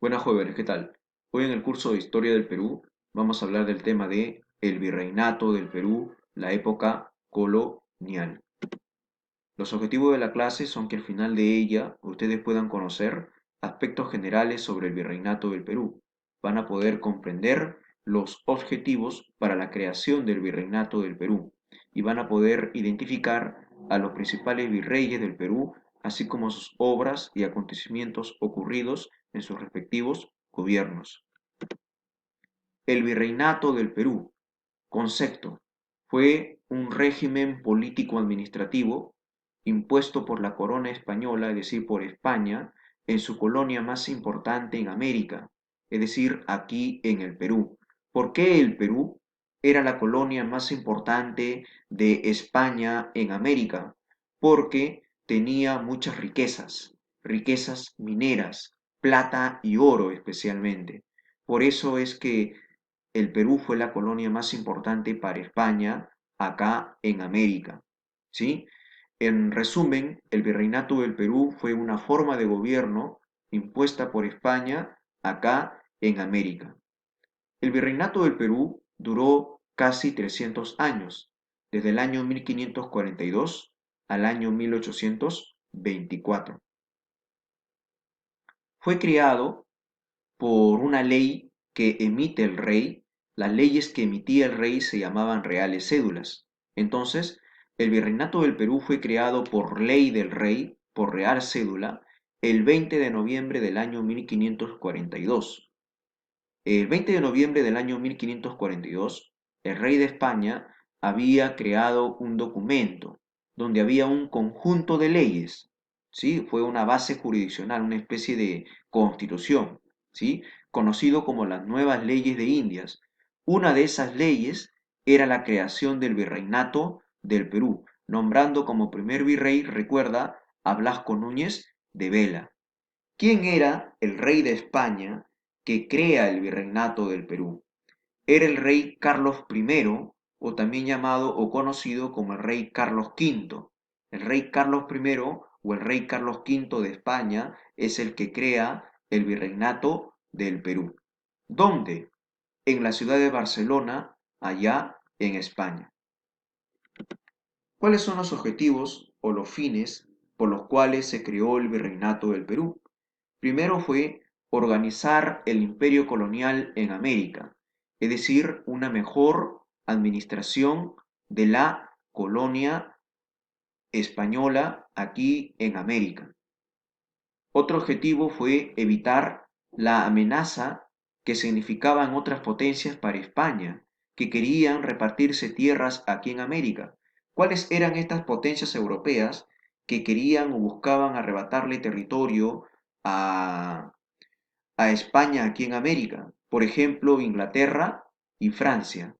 Buenas jóvenes, ¿qué tal? Hoy en el curso de Historia del Perú vamos a hablar del tema de el virreinato del Perú, la época colonial. Los objetivos de la clase son que al final de ella ustedes puedan conocer aspectos generales sobre el virreinato del Perú. Van a poder comprender los objetivos para la creación del virreinato del Perú y van a poder identificar a los principales virreyes del Perú, así como sus obras y acontecimientos ocurridos en sus respectivos gobiernos. El virreinato del Perú. Concepto: fue un régimen político-administrativo impuesto por la corona española, es decir, por España, en su colonia más importante en América, es decir, aquí en el Perú. ¿Por qué el Perú era la colonia más importante de España en América? Porque tenía muchas riquezas, riquezas mineras, plata y oro especialmente. Por eso es que el Perú fue la colonia más importante para España acá en América, ¿sí? En resumen, el virreinato del Perú fue una forma de gobierno impuesta por España acá en América. El virreinato del Perú duró casi 300 años, desde el año 1542 al año 1824. Fue creado por una ley que emite el rey. Las leyes que emitía el rey se llamaban reales cédulas. Entonces, el virreinato del Perú fue creado por ley del rey, por real cédula, el 20 de noviembre del año 1542. El 20 de noviembre del año 1542, el rey de España había creado un documento donde había un conjunto de leyes, ¿sí? Fue una base jurisdiccional, una especie de constitución, ¿sí? Conocido como las nuevas leyes de Indias. Una de esas leyes era la creación del virreinato del Perú, nombrando como primer virrey, recuerda, a Blasco Núñez de Vela. ¿Quién era el rey de España que crea el virreinato del Perú? Era el rey Carlos I, o también llamado o conocido como el rey Carlos V. El rey Carlos I o el rey Carlos V de España es el que crea el virreinato del Perú. ¿Dónde? En la ciudad de Barcelona, allá en España. ¿Cuáles son los objetivos o los fines por los cuales se creó el virreinato del Perú? Primero fue organizar el imperio colonial en América, es decir, una mejor administración de la colonia española aquí en América. Otro objetivo fue evitar la amenaza que significaban otras potencias para España, que querían repartirse tierras aquí en América. ¿Cuáles eran estas potencias europeas que querían o buscaban arrebatarle territorio a España aquí en América? Por ejemplo, Inglaterra y Francia.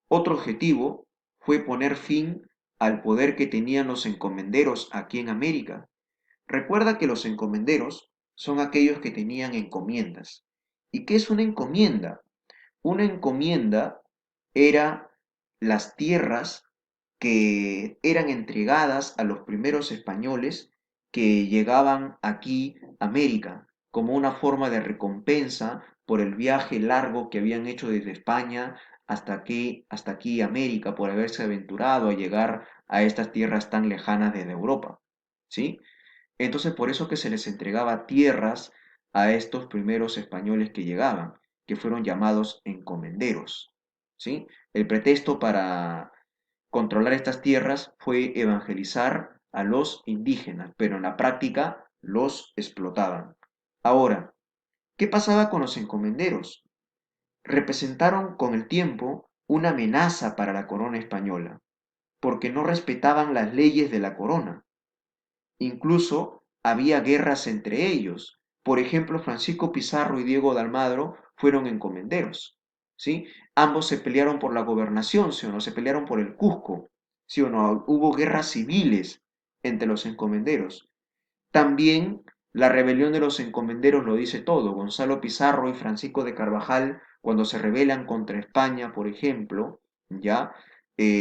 Otro objetivo fue poner fin al poder que tenían los encomenderos aquí en América. Recuerda que los encomenderos son aquellos que tenían encomiendas. ¿Y qué es una encomienda? Una encomienda era las tierras que eran entregadas a los primeros españoles que llegaban aquí a América como una forma de recompensa por el viaje largo que habían hecho desde España hasta aquí América, por haberse aventurado a llegar a estas tierras tan lejanas desde Europa, ¿sí? Entonces por eso que se les entregaba tierras a estos primeros españoles que llegaban, que fueron llamados encomenderos, ¿sí? El pretexto para controlar estas tierras fue evangelizar a los indígenas, pero en la práctica los explotaban. Ahora, ¿qué pasaba con los encomenderos? Representaron con el tiempo una amenaza para la corona española, porque no respetaban las leyes de la corona. Incluso había guerras entre ellos. Por ejemplo, Francisco Pizarro y Diego de Almagro fueron encomenderos, ¿sí? Ambos se pelearon por la gobernación, ¿sí o no? Se pelearon por el Cusco, ¿sí o no? Hubo guerras civiles entre los encomenderos. También la rebelión de los encomenderos lo dice todo. Gonzalo Pizarro y Francisco de Carvajal, cuando se rebelan contra España, por ejemplo, ya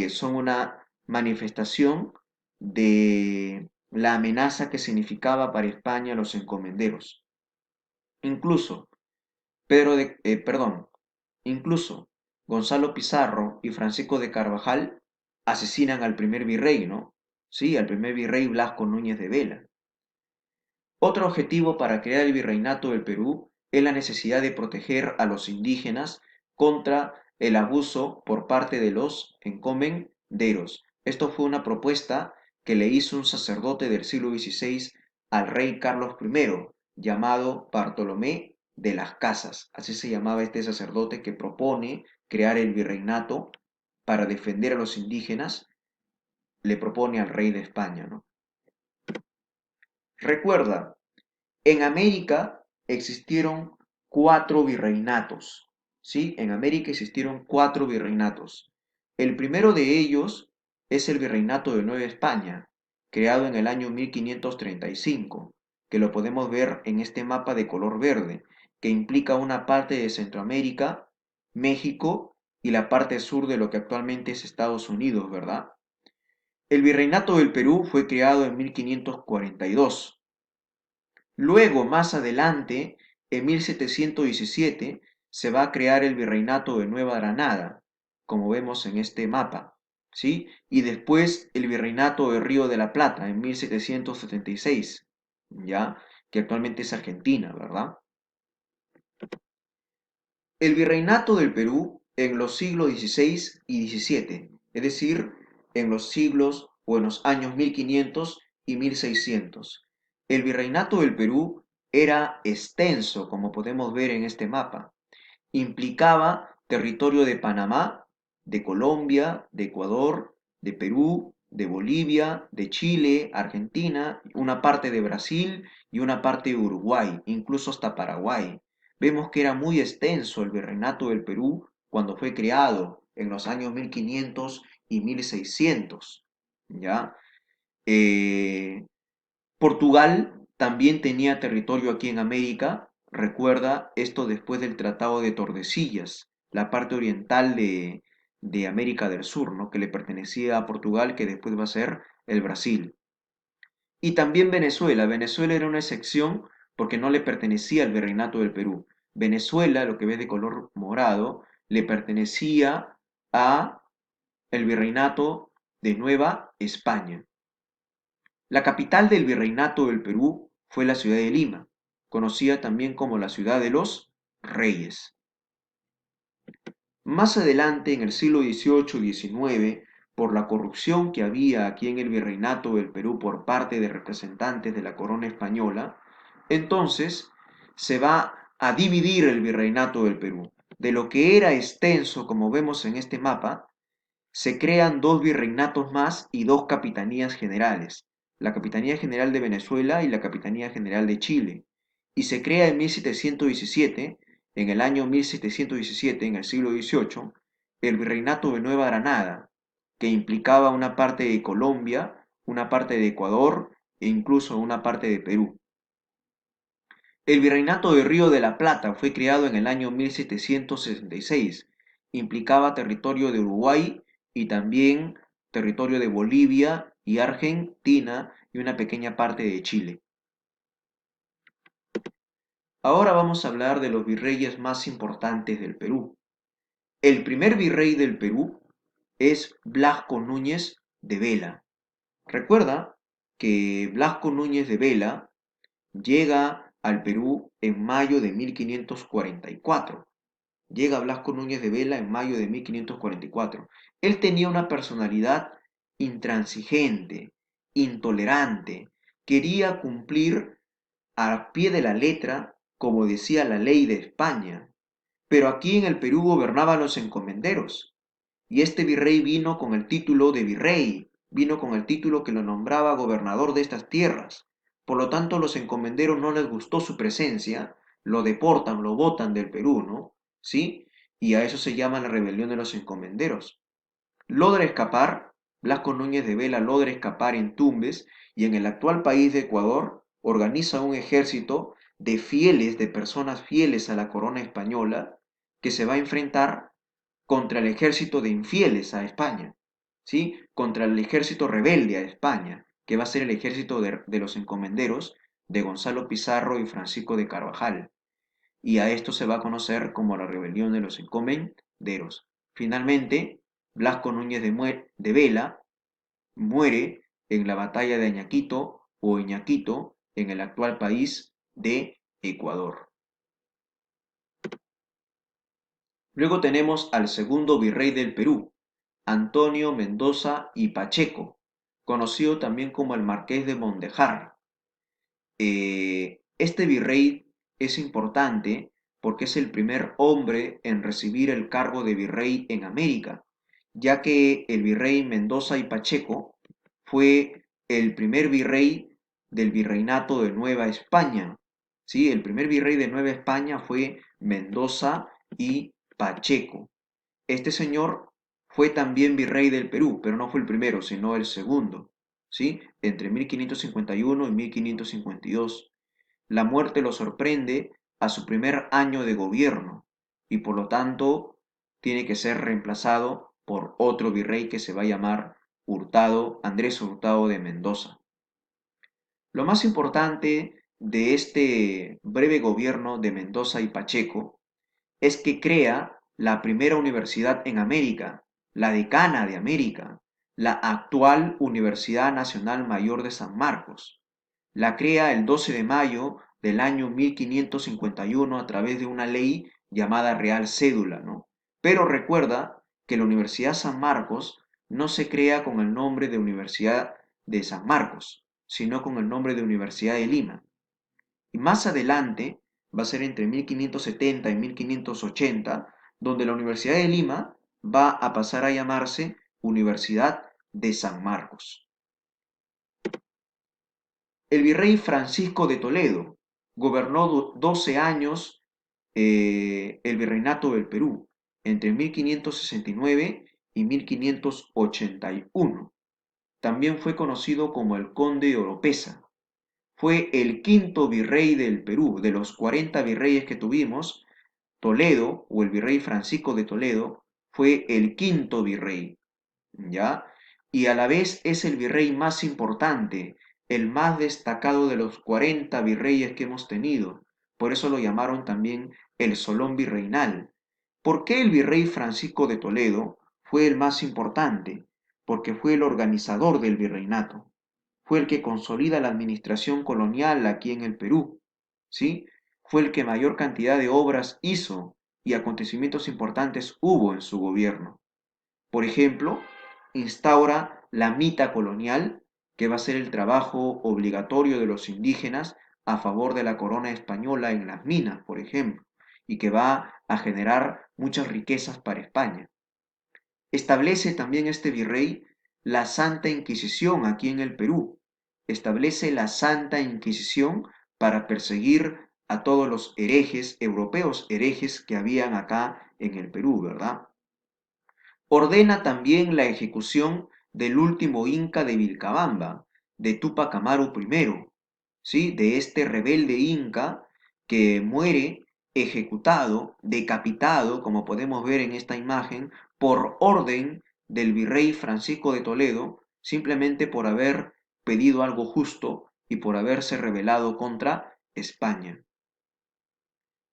son una manifestación de la amenaza que significaba para España los encomenderos. Incluso, perdón, incluso Gonzalo Pizarro y Francisco de Carvajal asesinan al primer virrey, ¿no? Sí, al primer virrey Blasco Núñez de Vela. Otro objetivo para crear el virreinato del Perú es la necesidad de proteger a los indígenas contra el abuso por parte de los encomenderos. Esto fue una propuesta que le hizo un sacerdote del siglo XVI al rey Carlos I, llamado Bartolomé de las Casas. Así se llamaba este sacerdote que propone crear el virreinato para defender a los indígenas, le propone al rey de España, ¿no? Recuerda, en América existieron cuatro virreinatos, ¿sí? En América existieron cuatro virreinatos. El primero de ellos es el Virreinato de Nueva España, creado en el año 1535, que lo podemos ver en este mapa de color verde, que implica una parte de Centroamérica, México y la parte sur de lo que actualmente es Estados Unidos, ¿verdad? El Virreinato del Perú fue creado en 1542. Luego, más adelante, en 1717, se va a crear el Virreinato de Nueva Granada, como vemos en este mapa, ¿sí? Y después el Virreinato de Río de la Plata en 1776, ¿ya? Que actualmente es Argentina, ¿verdad? El Virreinato del Perú en los siglos XVI y XVII, es decir, en los siglos o en los años 1500 y 1600. El Virreinato del Perú era extenso, como podemos ver en este mapa. Implicaba territorio de Panamá, de Colombia, de Ecuador, de Perú, de Bolivia, de Chile, Argentina, una parte de Brasil y una parte de Uruguay, incluso hasta Paraguay. Vemos que era muy extenso el virreinato del Perú cuando fue creado en los años 1500 y 1600, ¿ya? Eh, Portugal también tenía territorio aquí en América. Recuerda esto después del Tratado de Tordesillas, la parte oriental de América del Sur, ¿no? Que le pertenecía a Portugal, que después va a ser el Brasil. Y también Venezuela. Venezuela era una excepción porque no le pertenecía al virreinato del Perú. Venezuela, lo que ves de color morado, le pertenecía a el virreinato de Nueva España. La capital del virreinato del Perú fue la ciudad de Lima, conocida también como la ciudad de los reyes. Más adelante, en el siglo XVIII y XIX, por la corrupción que había aquí en el virreinato del Perú por parte de representantes de la corona española, entonces se va a dividir el virreinato del Perú. De lo que era extenso, como vemos en este mapa, se crean dos virreinatos más y dos capitanías generales, la Capitanía General de Venezuela y la Capitanía General de Chile, y se crea en 1717, en el año 1717, en el siglo XVIII, el Virreinato de Nueva Granada, que implicaba una parte de Colombia, una parte de Ecuador e incluso una parte de Perú. El Virreinato de Río de la Plata fue creado en el año 1766. Implicaba territorio de Uruguay y también territorio de Bolivia y Argentina y una pequeña parte de Chile. Ahora vamos a hablar de los virreyes más importantes del Perú. El primer virrey del Perú es Blasco Núñez de Vela. Recuerda que Blasco Núñez de Vela llega al Perú en mayo de 1544. Llega Blasco Núñez de Vela en mayo de 1544. Él tenía una personalidad intransigente, intolerante, quería cumplir a pie de la letra, como decía la ley de España. Pero aquí en el Perú gobernaban los encomenderos, y este virrey vino con el título de virrey, vino con el título que lo nombraba gobernador de estas tierras. Por lo tanto, los encomenderos no les gustó su presencia, lo deportan, lo botan del Perú, ¿no? ¿Sí? Y a eso se llama la rebelión de los encomenderos. Logra escapar, Blasco Núñez de Vela logra escapar en Tumbes y en el actual país de Ecuador organiza un ejército de fieles, de personas fieles a la corona española, que se va a enfrentar contra el ejército de infieles a España, ¿sí? Contra el ejército rebelde a España, que va a ser el ejército de los encomenderos de Gonzalo Pizarro y Francisco de Carvajal. y a esto se va a conocer como la rebelión de los encomenderos. Finalmente, Blasco Núñez de Vela muere en la batalla de Añaquito o Iñaquito en el actual país de Ecuador. Luego tenemos al segundo virrey del Perú, Antonio Mendoza y Pacheco, conocido también como el Marqués de Mondejar. Este virrey es importante porque es el primer hombre en recibir el cargo de virrey en América, ya que el virrey Mendoza y Pacheco fue el primer virrey del virreinato de Nueva España. ¿Sí? El primer virrey de Nueva España fue Mendoza y Pacheco. Este señor fue también virrey del Perú, pero no fue el primero, sino el segundo, ¿sí? Entre 1551 y 1552. La muerte lo sorprende a su primer año de gobierno y por lo tanto tiene que ser reemplazado por otro virrey que se va a llamar Hurtado, Andrés Hurtado de Mendoza. Lo más importante de este breve gobierno de Mendoza y Pacheco es que crea la primera universidad en América, la decana de América, la actual Universidad Nacional Mayor de San Marcos. La crea el 12 de mayo del año 1551 a través de una ley llamada Real Cédula, ¿no? Pero recuerda que la Universidad San Marcos no se crea con el nombre de Universidad de San Marcos, sino con el nombre de Universidad de Lima. Y más adelante, va a ser entre 1570 y 1580, donde la Universidad de Lima va a pasar a llamarse Universidad de San Marcos. El virrey Francisco de Toledo gobernó 12 años el virreinato del Perú, entre 1569 y 1581. También fue conocido como el Conde de Oropesa. Fue el quinto virrey del Perú. De los 40 virreyes que tuvimos, Toledo, o el virrey Francisco de Toledo, fue el quinto virrey, ¿ya? Y a la vez es el virrey más importante, el más destacado de los 40 virreyes que hemos tenido. Por eso lo llamaron también el Solón Virreinal. ¿Por qué el virrey Francisco de Toledo fue el más importante? Porque fue el organizador del virreinato, fue el que consolida la administración colonial aquí en el Perú, ¿sí? Fue el que mayor cantidad de obras hizo y acontecimientos importantes hubo en su gobierno. Por ejemplo, instaura la mita colonial, que va a ser el trabajo obligatorio de los indígenas a favor de la corona española en las minas, por ejemplo, y que va a generar muchas riquezas para España. Establece también este virrey la Santa Inquisición aquí en el Perú. Establece la Santa Inquisición para perseguir a todos los herejes, europeos herejes que habían acá en el Perú, ¿verdad? Ordena también la ejecución del último inca de Vilcabamba, de Túpac Amaru I, ¿sí? De este rebelde inca que muere ejecutado, decapitado, como podemos ver en esta imagen, por orden del virrey Francisco de Toledo, simplemente por haber pedido algo justo y por haberse rebelado contra España.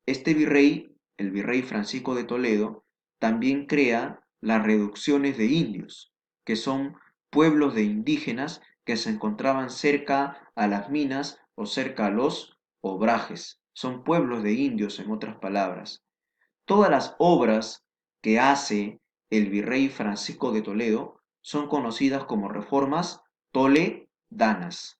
Este virrey, el virrey Francisco de Toledo, también crea las reducciones de indios, que son pueblos de indígenas que se encontraban cerca a las minas o cerca a los obrajes. Son pueblos de indios, en otras palabras. Todas las obras que hace el virrey Francisco de Toledo son conocidas como reformas toledanas.